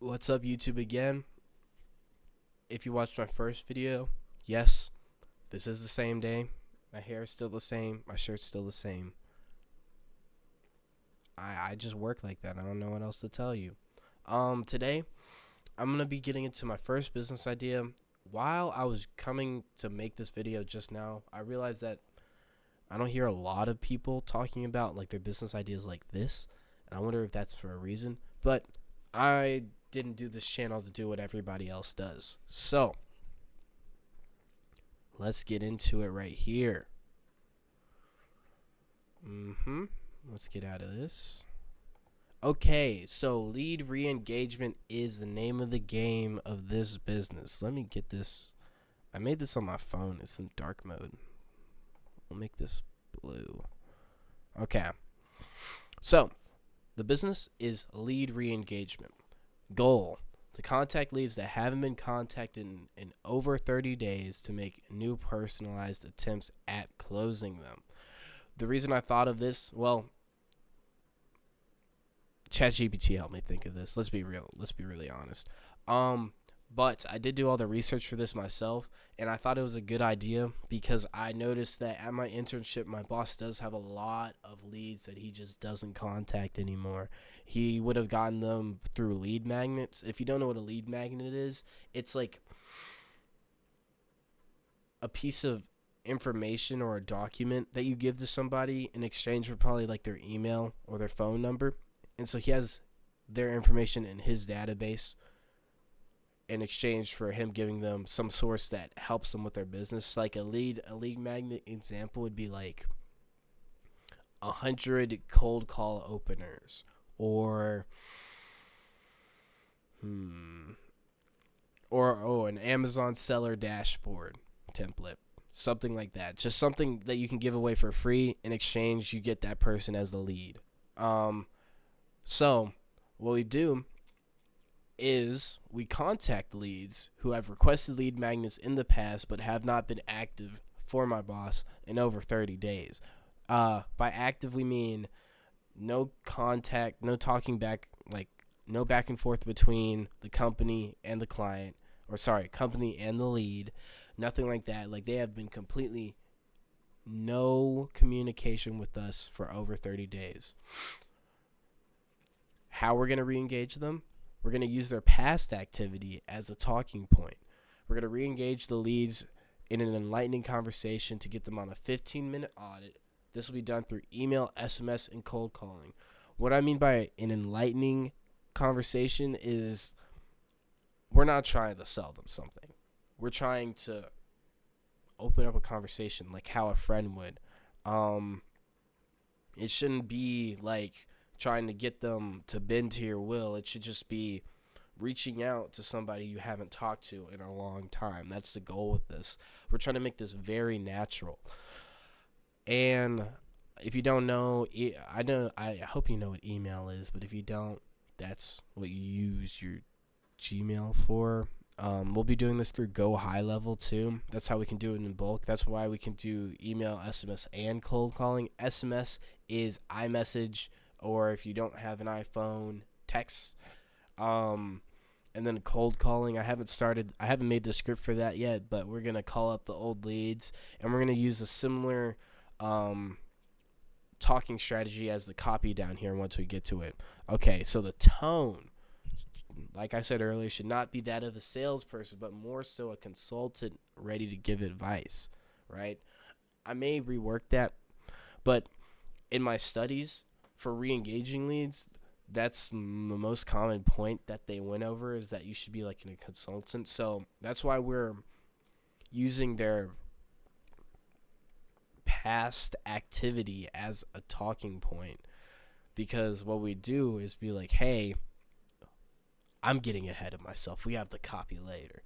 What's up, YouTube again? If you watched my first video, yes, this is the same day. My hair is still the same. My shirt's still the same. I just work like that. I don't know what else to tell you. Today, I'm going to be getting into my first business idea. While I was coming to make this video just now, I realized that I don't hear a lot of people talking about like their business ideas like this. And I wonder if that's for a reason. But I didn't do this channel to do what everybody else does. So, let's get into it right here. Let's get out of this. Okay, so lead re-engagement is the name of the game of this business. Let me get this. I made this on my phone. It's in dark mode. We'll make this blue. Okay. So, the business is lead re-engagement. Goal: to contact leads that haven't been contacted in over 30 days to make new personalized attempts at closing them. The reason I thought of this, well, ChatGPT helped me think of this. Let's be real. Let's be really honest. But I did do all the research for this myself, and I thought it was a good idea because I noticed that at my internship, my boss does have a lot of leads that he just doesn't contact anymore. He would have gotten them through lead magnets. If you don't know what a lead magnet is, it's like a piece of information or a document that you give to somebody in exchange for probably like their email or their phone number. And so he has their information in his database in exchange for him giving them some source that helps them with their business. Like a lead magnet example would be like 100 cold call openers or an Amazon seller dashboard template. Something like that. Just something that you can give away for free. In exchange, you get that person as the lead. So what we do is we contact leads who have requested lead magnets in the past but have not been active for my boss in over 30 days. By active, we mean no contact, no talking back, like no back and forth between the company and the client, or sorry, company and the lead. Nothing like that. Like they have been completely no communication with us for over 30 days. How we're going to re-engage them? We're going to use their past activity as a talking point. We're going to re-engage the leads in an enlightening conversation to get them on a 15-minute audit. This will be done through email, SMS, and cold calling. What I mean by an enlightening conversation is we're not trying to sell them something. We're trying to open up a conversation like how a friend would. It shouldn't be like trying to get them to bend to your will. It should just be reaching out to somebody you haven't talked to in a long time. That's the goal with this. We're trying to make this very natural. And if you don't know, I hope you know what email is, but if you don't, that's what you use your Gmail for. We'll be doing this through Go High Level too. That's how we can do it in bulk. That's why we can do email, SMS, and cold calling. SMS is iMessage, or if you don't have an iPhone, text. And then cold calling. I haven't made the script for that yet, but we're gonna call up the old leads, and we're gonna use a similar talking strategy as the copy down here once we get to it. Okay, so the tone, like I said earlier, should not be that of a salesperson, but more so a consultant ready to give advice, right? I may rework that, but in my studies for re-engaging leads, that's the most common point that they went over, is that you should be like a consultant. So that's why we're using their past activity as a talking point, because what we do is be like, hey, I'm getting ahead of myself. We have the copy later.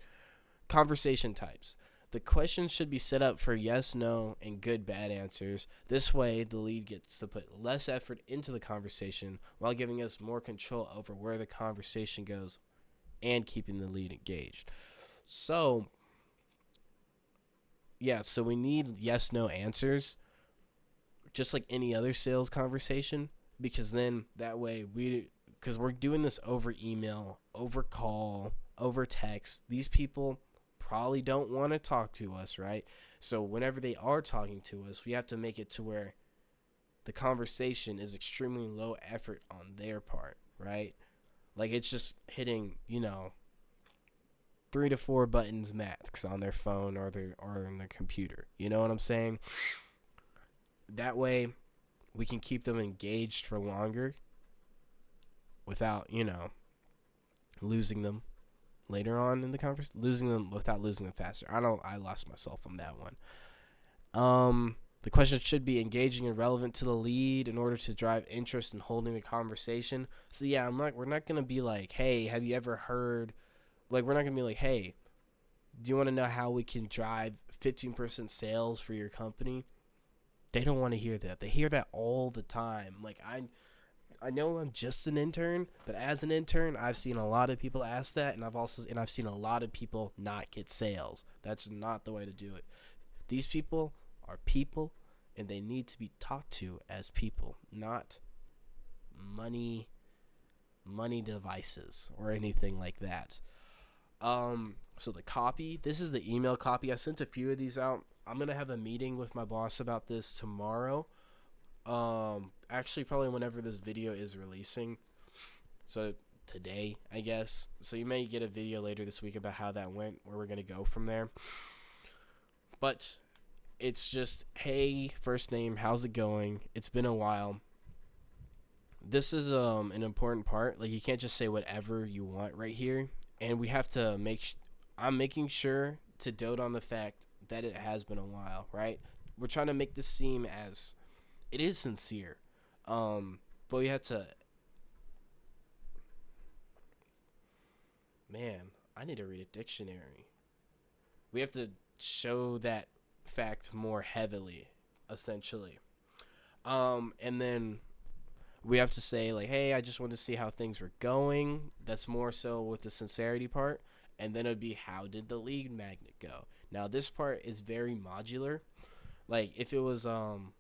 Conversation types. The questions should be set up for yes, no, and good, bad answers. This way, the lead gets to put less effort into the conversation while giving us more control over where the conversation goes and keeping the lead engaged. So, yeah, so we need yes, no answers, just like any other sales conversation, because then that way because we're doing this over email, over call, over text. These people probably don't want to talk to us, right? So whenever they are talking to us, we have to make it to where the conversation is extremely low effort on their part, right? Like it's just hitting, 3 to 4 buttons max on their phone or in their computer. You know what I'm saying? That way we can keep them engaged for longer without, losing them later on in the conversation, losing them without losing them faster. I lost myself on that one. The question should be engaging and relevant to the lead in order to drive interest in holding the conversation. So yeah, we're not going to be like, hey, have you ever heard, like, we're not going to be like, hey, do you want to know how we can drive 15% sales for your company? They don't want to hear that. They hear that all the time. Like, I know I'm just an intern, but as an intern, I've seen a lot of people ask that, and I've seen a lot of people not get sales. That's not the way to do it. These people are people, and they need to be talked to as people, not money devices or anything like that. So the copy, this is the email copy. I sent a few of these out. I'm gonna have a meeting with my boss about this tomorrow. Actually probably whenever this video is releasing. So today, I guess. So you may get a video later this week about how that went, where we're gonna go from there. But it's just, hey, first name, how's it going? It's been a while. This is an important part. Like, you can't just say whatever you want right here. And we have to I'm making sure to dote on the fact that it has been a while, right? We're trying to make this seem as it is sincere. But we have to, man, I need to read a dictionary. We have to show that fact more heavily, essentially. And then we have to say, like, hey, I just wanted to see how things were going. That's more so with the sincerity part. And then it would be, how did the lead magnet go? Now, this part is very modular. Like, if it was an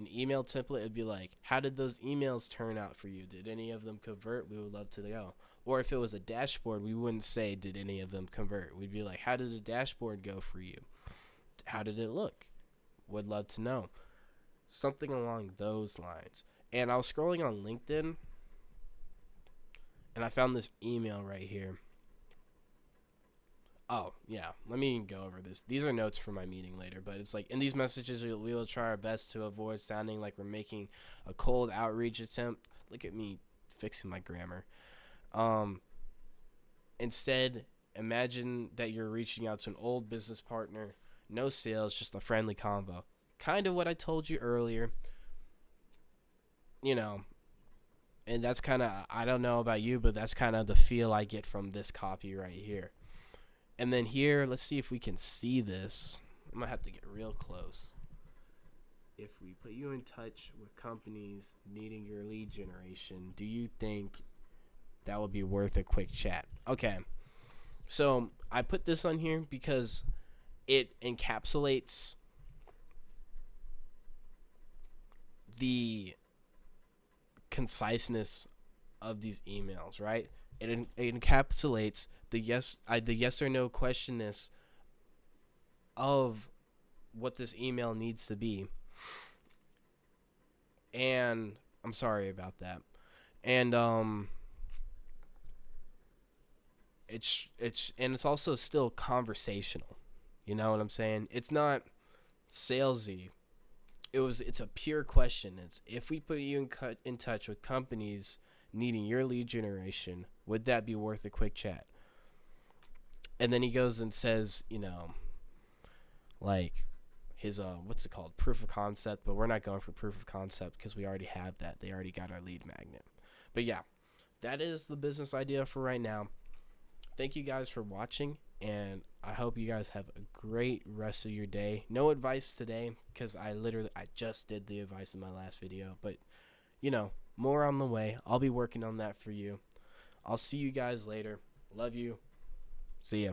email template, it would be like, how did those emails turn out for you? Did any of them convert? We would love to know. Or if it was a dashboard, we wouldn't say, did any of them convert? We'd be like, how did the dashboard go for you? How did it look? Would love to know. Something along those lines. And I was scrolling on LinkedIn, and I found this email right here. Oh, yeah. Let me go over this. These are notes for my meeting later, but it's like, in these messages, we will try our best to avoid sounding like we're making a cold outreach attempt. Look at me fixing my grammar. Instead, imagine that you're reaching out to an old business partner. No sales, just a friendly convo. Kind of what I told you earlier. And that's kind of, I don't know about you, but that's kind of the feel I get from this copy right here. And then here, let's see if we can see this. I'm going to have to get real close. If we put you in touch with companies needing your lead generation, do you think that would be worth a quick chat? Okay. So I put this on here because it encapsulates the conciseness of these emails, right? It encapsulates the yes or no questionness of what this email needs to be. And I'm sorry about that. And it's also still conversational. You know what I'm saying? It's not salesy. It's a pure question. It's, if we put you in touch with companies needing your lead generation, would that be worth a quick chat? And then he goes and says, like his what's it called, proof of concept, but we're not going for proof of concept because we already have that. They already got our lead magnet. But yeah, that is the business idea for right now. Thank you guys for watching, and I hope you guys have a great rest of your day. No advice today because I just did the advice in my last video, but more on the way. I'll be working on that for you. I'll see you guys later. Love you. See ya.